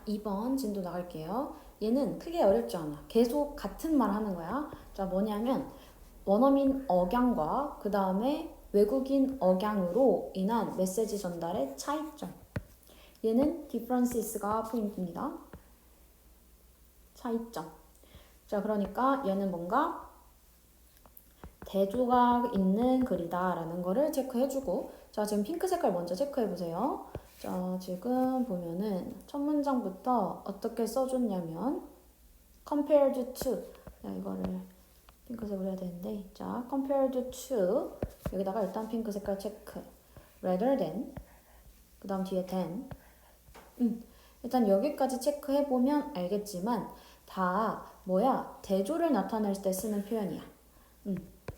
2번 진도 나갈게요. 얘는 크게 어렵지 않아. 계속 같은 말 하는 거야. 자, 뭐냐면 원어민 억양과 그 다음에 외국인 억양으로 인한 메시지 전달의 차이점. 얘는 differences가 포인트입니다. 차이점. 자, 그러니까 얘는 뭔가 대조가 있는 글이다라는 거를 체크해주고, 자, 지금 핑크 색깔 먼저 체크해보세요. 자, 지금 보면은 첫 문장부터 어떻게 써줬냐면 compared to, 자, 이거를 핑크색으로 해야 되는데, 자, compared to, 여기다가 일단 핑크 색깔 체크, rather than, 그 다음 뒤에 than. 일단 여기까지 체크해보면 알겠지만 다 뭐야? 대조를 나타낼 때 쓰는 표현이야.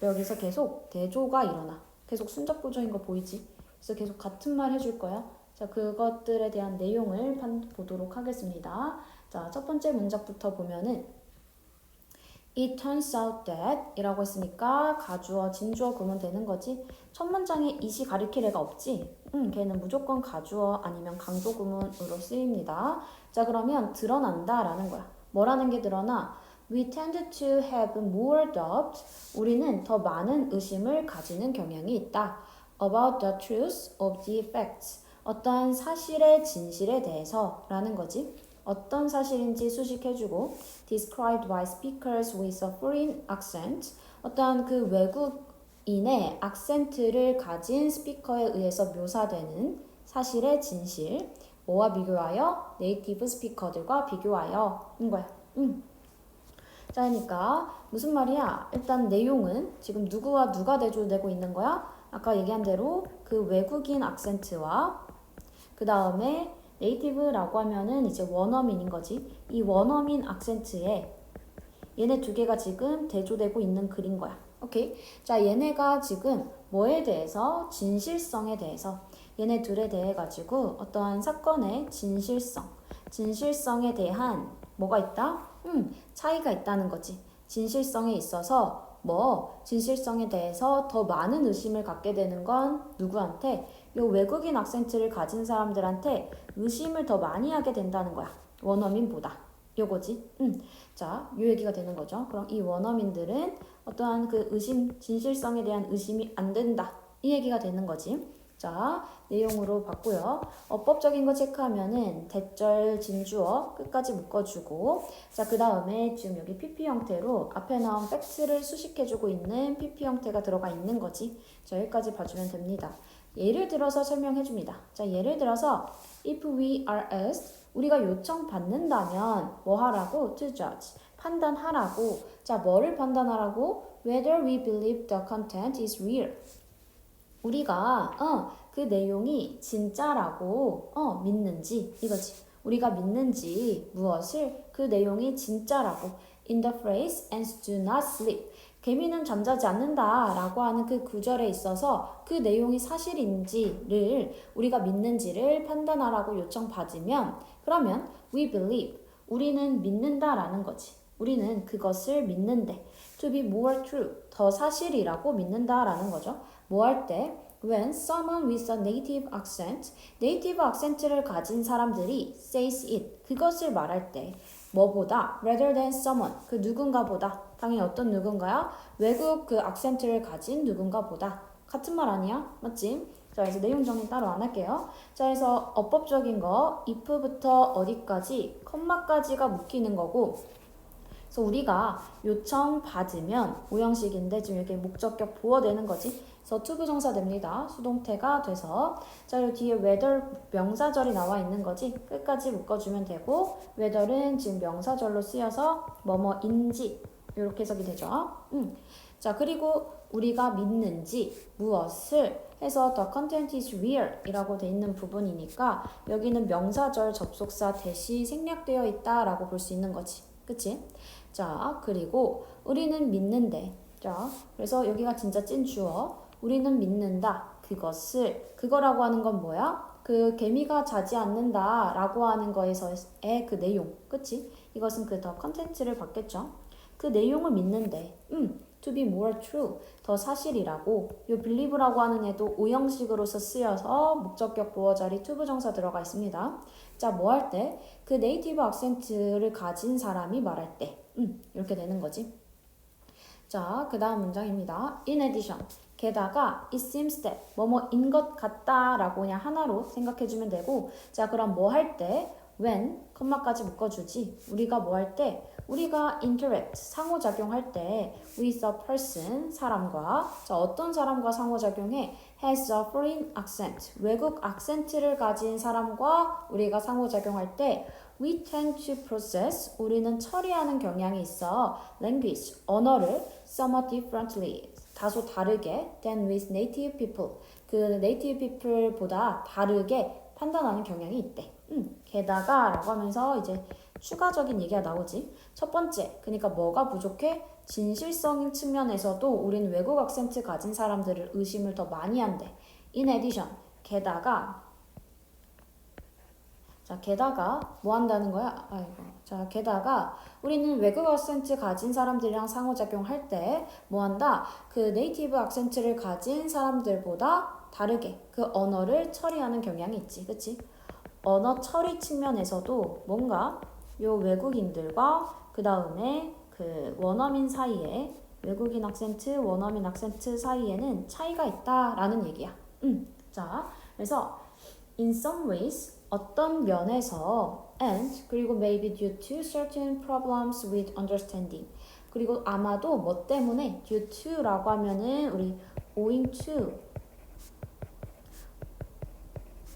여기서 계속 대조가 일어나. 계속 순적구조인 거 보이지? 그래서 계속 같은 말 해줄 거야. 자, 그것들에 대한 내용을 보도록 하겠습니다. 자, 첫 번째 문장부터 보면은 It turns out that 이라고 했으니까 가주어, 진주어 그러면 되는 거지. 첫 문장에 it이 가리킬 애가 없지. 걔는 무조건 가주어 아니면 강조구문으로 쓰입니다. 자, 그러면 드러난다 라는 거야. 뭐라는 게 드러나? We tend to have more doubt. 우리는 더 많은 의심을 가지는 경향이 있다. About the truth of the facts. 어떠한 사실의 진실에 대해서 라는 거지. 어떤 사실인지 수식해주고 described by speakers with a foreign accent. 어떠한 그 외국인의 악센트를 가진 스피커에 의해서 묘사되는 사실의 진실. 뭐와 비교하여? 네이티브 스피커들과 비교하여인 거야. 자, 그러니까 무슨 말이야? 일단 내용은 지금 누구와 누가 대조되고 있는 거야? 아까 얘기한 대로 그 외국인 악센트와 그 다음에 네이티브라고 하면은 이제 원어민인 거지. 이 원어민 악센트에 얘네 두 개가 지금 대조되고 있는 글인 거야. 오케이? 자, 얘네가 지금 뭐에 대해서? 진실성에 대해서. 얘네 둘에 대해 가지고 어떠한 사건의 진실성에 대한 뭐가 있다? 차이가 있다는 거지. 진실성에 있어서 진실성에 대해서 더 많은 의심을 갖게 되는 건 누구한테? 요 외국인 악센트를 가진 사람들한테 의심을 더 많이 하게 된다는 거야. 원어민보다. 요거지. 자, 요 얘기가 되는 거죠. 그럼 이 원어민들은 어떠한 그 진실성에 대한 의심이 안 된다. 이 얘기가 되는 거지. 자, 내용으로 봤고요. 어법적인 거 체크하면은 대절, 진주어 끝까지 묶어주고, 자, 그 다음에 지금 여기 PP 형태로 앞에 나온 팩트를 수식해주고 있는 PP 형태가 들어가 있는 거지. 자, 여기까지 봐주면 됩니다. 예를 들어서 설명해줍니다. 자, 예를 들어서 if we are asked, 우리가 요청받는다면 뭐 하라고? to judge, 판단하라고. 자, 뭐를 판단하라고? whether we believe the content is real. 우리가 그 내용이 진짜라고 믿는지 이거지. 우리가 믿는지 무엇을? 그 내용이 진짜라고. In the phrase ants do not sleep. 개미는 잠자지 않는다 라고 하는 그 구절에 있어서 그 내용이 사실인지를 우리가 믿는지를 판단하라고 요청받으면 그러면 we believe. 우리는 믿는다 라는 거지. 우리는 그것을 믿는데 to be more true. 더 사실이라고 믿는다 라는 거죠. 뭐 할 때? When someone with a native accent, 네이티브 악센트를 가진 사람들이 says it, 그것을 말할 때 뭐보다? rather than someone, 그 누군가보다. 당연히 어떤 누군가야? 외국 그 악센트를 가진 누군가보다. 같은 말 아니야? 맞지? 자, 그래서 내용 정리 따로 안 할게요. 자, 그래서 어법적인 거 if부터 어디까지, 컴마까지가 묶이는 거고, 그래서 우리가 요청받으면 오형식인데 지금 이렇게 목적격 보어되는 거지. 그래서 투부정사 됩니다. 수동태가 돼서. 자, 여기 뒤에 whether 명사절이 나와 있는 거지. 끝까지 묶어주면 되고 whether은 지금 명사절로 쓰여서 뭐뭐인지 이렇게 해석이 되죠. 자, 그리고 우리가 믿는지 무엇을 해서 the content is real 이라고 돼 있는 부분이니까 여기는 명사절 접속사 대시 생략되어 있다 라고 볼 수 있는 거지. 그치? 자, 그리고 우리는 믿는데. 자, 그래서 여기가 진짜 찐 주어. 우리는 믿는다. 그거라고 하는 건 뭐야? 그 개미가 자지 않는다 라고 하는 거에서의 그 내용. 그치? 이것은 그 더 컨텐츠를 받겠죠? 그 내용을 믿는데 to be more true, 더 사실이라고. 요 believe라고 하는 애도 오형식으로서 쓰여서 목적격 보어 자리 to 부정사 들어가 있습니다. 자, 뭐 할 때? 그 네이티브 악센트를 가진 사람이 말할 때 이렇게 되는 거지. 자, 그 다음 문장입니다. In addition, 게다가 it seems that 뭐뭐인 것 같다 라고 그냥 하나로 생각해주면 되고, 자, 그럼 뭐 할 때? when, 컴마까지 묶어주지. 우리가 뭐 할 때? 우리가 interact, 상호작용할 때 with a person, 사람과, 자, 어떤 사람과 상호작용해? has a foreign accent, 외국 악센트를 가진 사람과 우리가 상호작용할 때 we tend to process, 우리는 처리하는 경향이 있어. language, 언어를 somewhat differently, 다소 다르게 than with native people, 그 native people보다 다르게 판단하는 경향이 있대. 게다가 라고 하면서 이제 추가적인 얘기가 나오지. 첫 번째, 그러니까 뭐가 부족해? 진실성인 측면에서도 우린 외국 악센트 가진 사람들을 의심을 더 많이 한대. In addition, 게다가, 자, 게다가 뭐 한다는 거야? 아이고. 자, 게다가 우리는 외국 악센트 가진 사람들이랑 상호작용할 때 뭐 한다? 그 네이티브 악센트를 가진 사람들보다 다르게 그 언어를 처리하는 경향이 있지. 그치? 언어 처리 측면에서도 뭔가 요 외국인들과 그 다음에 그 원어민 사이에, 외국인 악센트, 원어민 악센트 사이에는 차이가 있다라는 얘기야. 자, 그래서 in some ways, 어떤 면에서 and 그리고 maybe due to certain problems with understanding, 그리고 아마도 뭐 때문에 due to라고 하면은 우리 owing to,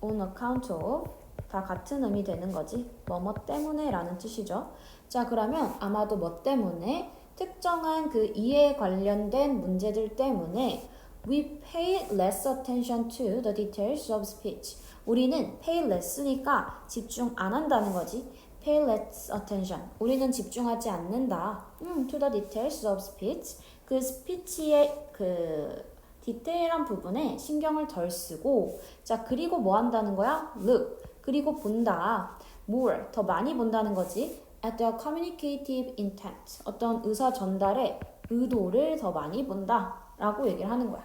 on account of 다 같은 의미 되는 거지. 뭐뭐 때문에 라는 뜻이죠. 자, 그러면 아마도 뭐 때문에 특정한 그 이해에 관련된 문제들 때문에 we pay less attention to the details of speech. 우리는 pay less니까 집중 안 한다는 거지. pay less attention. 우리는 집중하지 않는다. to the details of speech. 그 스피치의 그 디테일한 부분에 신경을 덜 쓰고, 자, 그리고 뭐 한다는 거야? look. 그리고 본다. more, 더 많이 본다는 거지. at the communicative intent, 어떤 의사 전달의 의도를 더 많이 본다 라고 얘기를 하는 거야.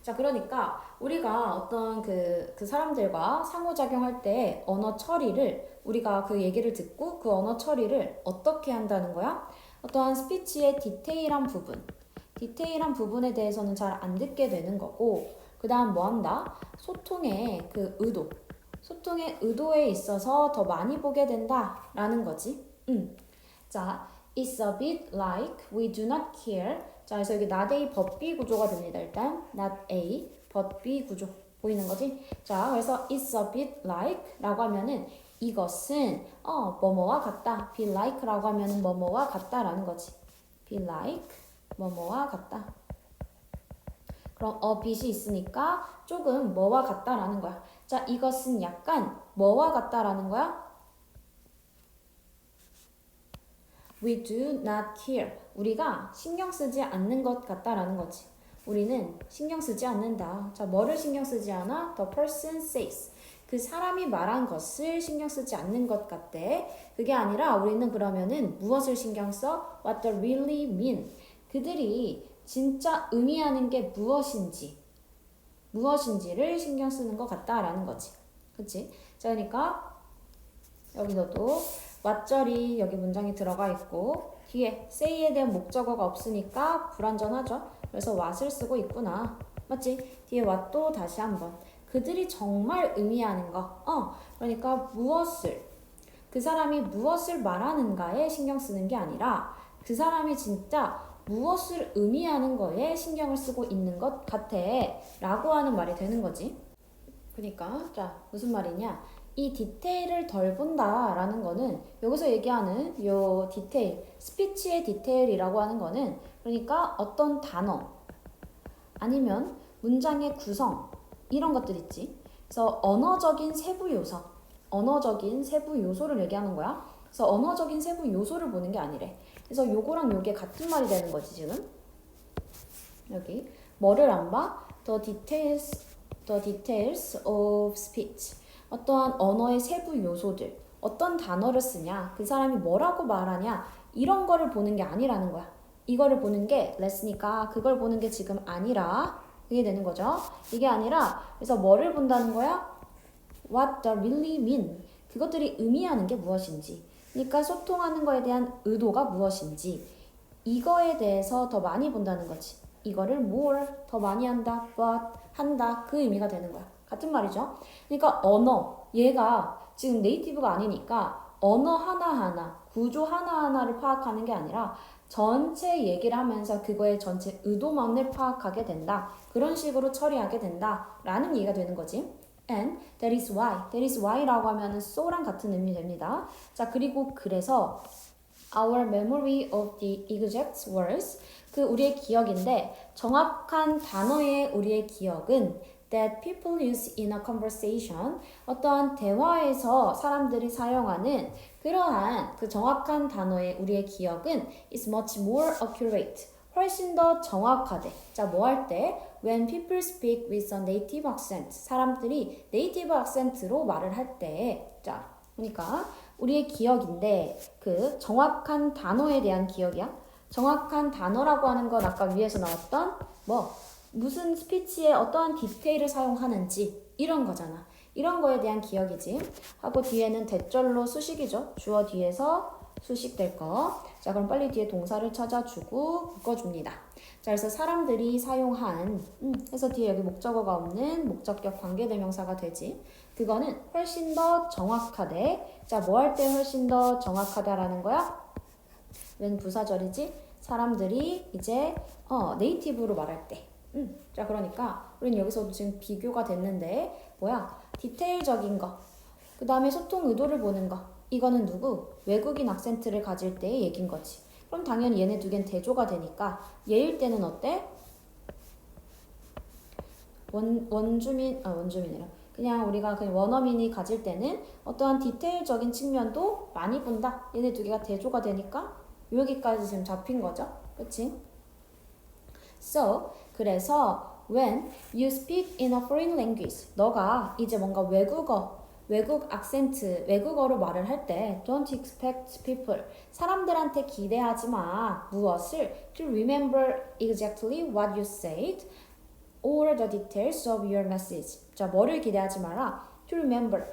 자, 그러니까 우리가 어떤 그 사람들과 상호작용할 때 언어 처리를, 우리가 그 얘기를 듣고 그 언어 처리를 어떻게 한다는 거야? 어떠한 스피치의 디테일한 부분에 대해서는 잘 안 듣게 되는 거고, 그 다음 뭐 한다? 소통의 그 의도, 소통의 의도에 있어서 더 많이 보게 된다라는 거지. 자, it's a bit like we do not care. 자, 그래서 여기 not A but B 구조가 됩니다. 일단 not A but B 구조 보이는 거지. 자, 그래서 it's a bit like 라고 하면은 이것은 뭐뭐와 같다. be like 라고 하면은 뭐뭐와 같다라는 거지. be like 뭐뭐와 같다. 그럼 bit이 있으니까 조금 뭐와 같다라는 거야. 자, 이것은 약간 뭐와 같다라는 거야? We do not care. 우리가 신경 쓰지 않는 것 같다라는 거지. 우리는 신경 쓰지 않는다. 자, 뭐를 신경 쓰지 않아? The person says. 그 사람이 말한 것을 신경 쓰지 않는 것 같대. 그게 아니라 우리는 그러면은 무엇을 신경 써? What they really mean. 그들이 진짜 의미하는 게 무엇인지를 신경 쓰는 것 같다라는 거지. 그치? 자, 그러니까 여기서도 왓절이 여기 문장에 들어가 있고 뒤에 say에 대한 목적어가 없으니까 불완전하죠. 그래서 what을 쓰고 있구나. 맞지? 뒤에 what도 다시 한번. 그들이 정말 의미하는 거. 그러니까 그 사람이 무엇을 말하는가에 신경 쓰는 게 아니라 그 사람이 진짜 무엇을 의미하는 거에 신경을 쓰고 있는 것 같아 라고 하는 말이 되는 거지. 그러니까 자, 무슨 말이냐, 이 디테일을 덜 본다 라는 거는 여기서 얘기하는 요 디테일, 스피치의 디테일이라고 하는 거는 그러니까 어떤 단어 아니면 문장의 구성 이런 것들 있지. 그래서 언어적인 세부 요소를 얘기하는 거야. 그래서 언어적인 세부 요소를 보는 게 아니래. 그래서 요거랑 요게 같은 말이 되는 거지 지금. 여기 뭐를 안 봐? The details of speech. 어떠한 언어의 세부 요소들, 어떤 단어를 쓰냐, 그 사람이 뭐라고 말하냐 이런 거를 보는 게 아니라는 거야. 이거를 보는 게 less니까 그걸 보는 게 지금 아니라 그게 되는 거죠. 이게 아니라 그래서 뭐를 본다는 거야? What they really mean. 그것들이 의미하는 게 무엇인지. 그러니까 소통하는 거에 대한 의도가 무엇인지. 이거에 대해서 더 많이 본다는 거지. 이거를 more 더 많이 한다, but 한다 그 의미가 되는 거야. 같은 말이죠. 그러니까 언어 얘가 지금 네이티브가 아니니까 언어 하나하나 구조 하나하나를 파악하는 게 아니라 전체 얘기를 하면서 그거의 전체 의도만을 파악하게 된다. 그런 식으로 처리하게 된다. 라는 얘기가 되는 거지. And that is why. That is why라고 하면은 so랑 같은 의미 됩니다. 자, 그리고 그래서 our memory of the exact words 그 우리의 기억인데 정확한 단어의 우리의 기억은 that people use in a conversation 어떠한 대화에서 사람들이 사용하는 그러한 그 정확한 단어의 우리의 기억은 is much more accurate 훨씬 더 정확하대. 자, 뭐 할 때? When people speak with a native accent 사람들이 네이티브 악센트로 말을 할 때. 자, 그러니까 우리의 기억인데 그 정확한 단어에 대한 기억이야. 정확한 단어라고 하는 건 아까 위에서 나왔던 뭐 무슨 스피치에 어떠한 디테일을 사용하는지 이런 거잖아. 이런 거에 대한 기억이지. 하고 뒤에는 대절로 수식이죠. 주어 뒤에서 수식 될 거. 자, 그럼 빨리 뒤에 동사를 찾아주고 묶어줍니다. 자, 그래서 사람들이 사용한 그래서 뒤에 여기 목적어가 없는 목적격 관계대명사가 되지. 그거는 훨씬 더 정확하대. 자, 뭐 할 때 훨씬 더 정확하다라는 거야? 웬 부사절이지? 사람들이 이제 네이티브로 말할 때. 자, 그러니까 우리는 여기서도 지금 비교가 됐는데 뭐야? 디테일적인 거. 그 다음에 소통 의도를 보는 거. 이거는 누구? 외국인 악센트를 가질 때의 얘긴 거지. 그럼 당연히 얘네 두 개는 대조가 되니까 얘일 때는 어때? 원주민이라. 그냥 우리가 그냥 원어민이 가질 때는 어떠한 디테일적인 측면도 많이 본다. 얘네 두 개가 대조가 되니까 여기까지 지금 잡힌 거죠. 그치? So, 그래서 when you speak in a foreign language 너가 이제 뭔가 외국 악센트, 외국어로 말을 할 때 don't expect people 사람들한테 기대하지 마. 무엇을? To remember exactly what you said or the details of your message. 자, 뭐를 기대하지 마라? To remember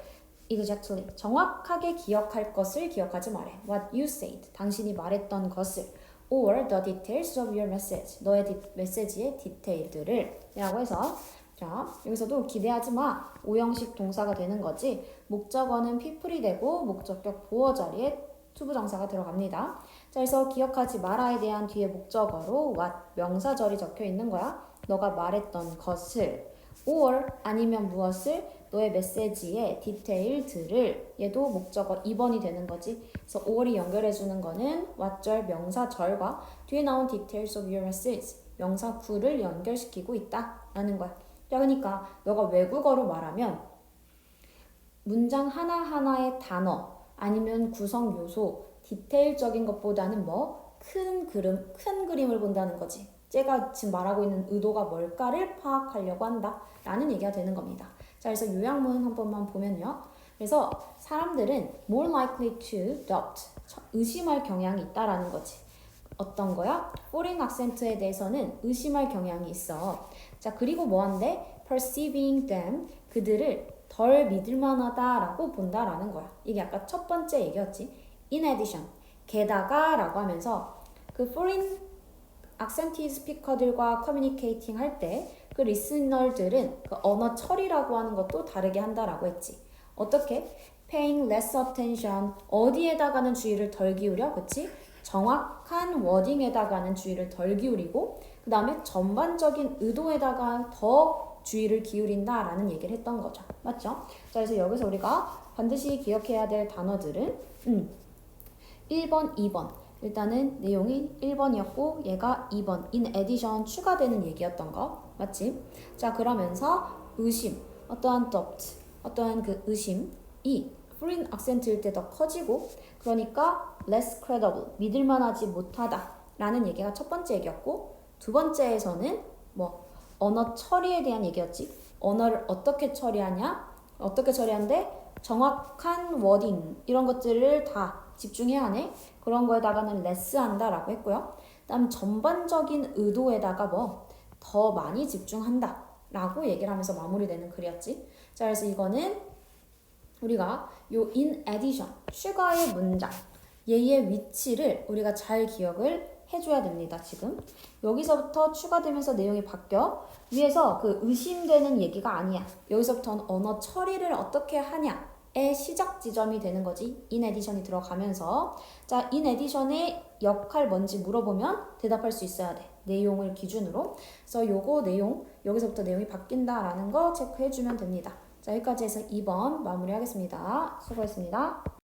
exactly 정확하게 기억할 것을 기억하지 말해. What you said 당신이 말했던 것을 or the details of your message 너의 메시지의 디테일들을 라고 해서 자, 여기서도 기대하지 마. 오형식 동사가 되는 거지. 목적어는 people이 되고 목적격 보어 자리에 투부정사가 들어갑니다. 자, 그래서 기억하지 마라에 대한 뒤에 목적어로 what 명사절이 적혀 있는 거야. 너가 말했던 것을 or 아니면 무엇을 너의 메시지의 디테일들을 얘도 목적어 2번이 되는 거지. 그래서 or이 연결해 주는 거는 what절 명사절과 뒤에 나온 details of your message 명사 구를 연결시키고 있다라는 거야. 자, 그러니까 너가 외국어로 말하면 문장 하나하나의 단어 아니면 구성 요소 디테일적인 것보다는 뭐 큰 그림을 본다는 거지. 제가 지금 말하고 있는 의도가 뭘까를 파악하려고 한다 라는 얘기가 되는 겁니다. 자, 그래서 요약문 한 번만 보면요. 그래서 사람들은 more likely to doubt 의심할 경향이 있다라는 거지. 어떤 거야? foreign accent에 대해서는 의심할 경향이 있어. 자, 그리고 뭐한데? perceiving them 그들을 덜 믿을만하다라고 본다라는 거야. 이게 아까 첫 번째 얘기였지. in addition 게다가 라고 하면서 그 foreign accent 스피커들과 커뮤니케이팅 할 때 그 리스너들은 그 언어 처리라고 하는 것도 다르게 한다라고 했지. 어떻게? paying less attention 어디에다가는 주의를 덜 기울여, 그치? 정확한 워딩에다가는 주의를 덜 기울이고 그 다음에 전반적인 의도에다가 더 주의를 기울인다라는 얘기를 했던 거죠. 맞죠? 자, 그래서 여기서 우리가 반드시 기억해야 될 단어들은 1번, 2번 일단은 내용이 1번이었고 얘가 2번 in addition 추가되는 얘기였던 거 맞지? 자, 그러면서 의심 어떠한 doubt 어떠한 그 의심이 foreign accent일 때 더 커지고 그러니까 less credible 믿을만하지 못하다 라는 얘기가 첫 번째 얘기였고 두 번째에서는 뭐 언어 처리에 대한 얘기였지. 언어를 어떻게 처리하냐 어떻게 처리하는데 정확한 워딩 이런 것들을 다 집중해야 하네. 그런 거에다가는 less 한다라고 했고요. 그다음 전반적인 의도에다가 뭐 더 많이 집중한다 라고 얘기를 하면서 마무리되는 글이었지. 자, 그래서 이거는 우리가 요 in addition 추가의 문장 얘의 위치를 우리가 잘 기억을 해줘야 됩니다. 지금 여기서부터 추가되면서 내용이 바뀌어. 위에서 그 의심되는 얘기가 아니야. 여기서부터는 언어 처리를 어떻게 하냐의 시작 지점이 되는 거지. in addition이 들어가면서 자, in addition의 역할 뭔지 물어보면 대답할 수 있어야 돼. 내용을 기준으로. 그래서 요거 내용 여기서부터 내용이 바뀐다라는 거 체크해주면 됩니다. 자, 여기까지 해서 2번 마무리하겠습니다. 수고했습니다.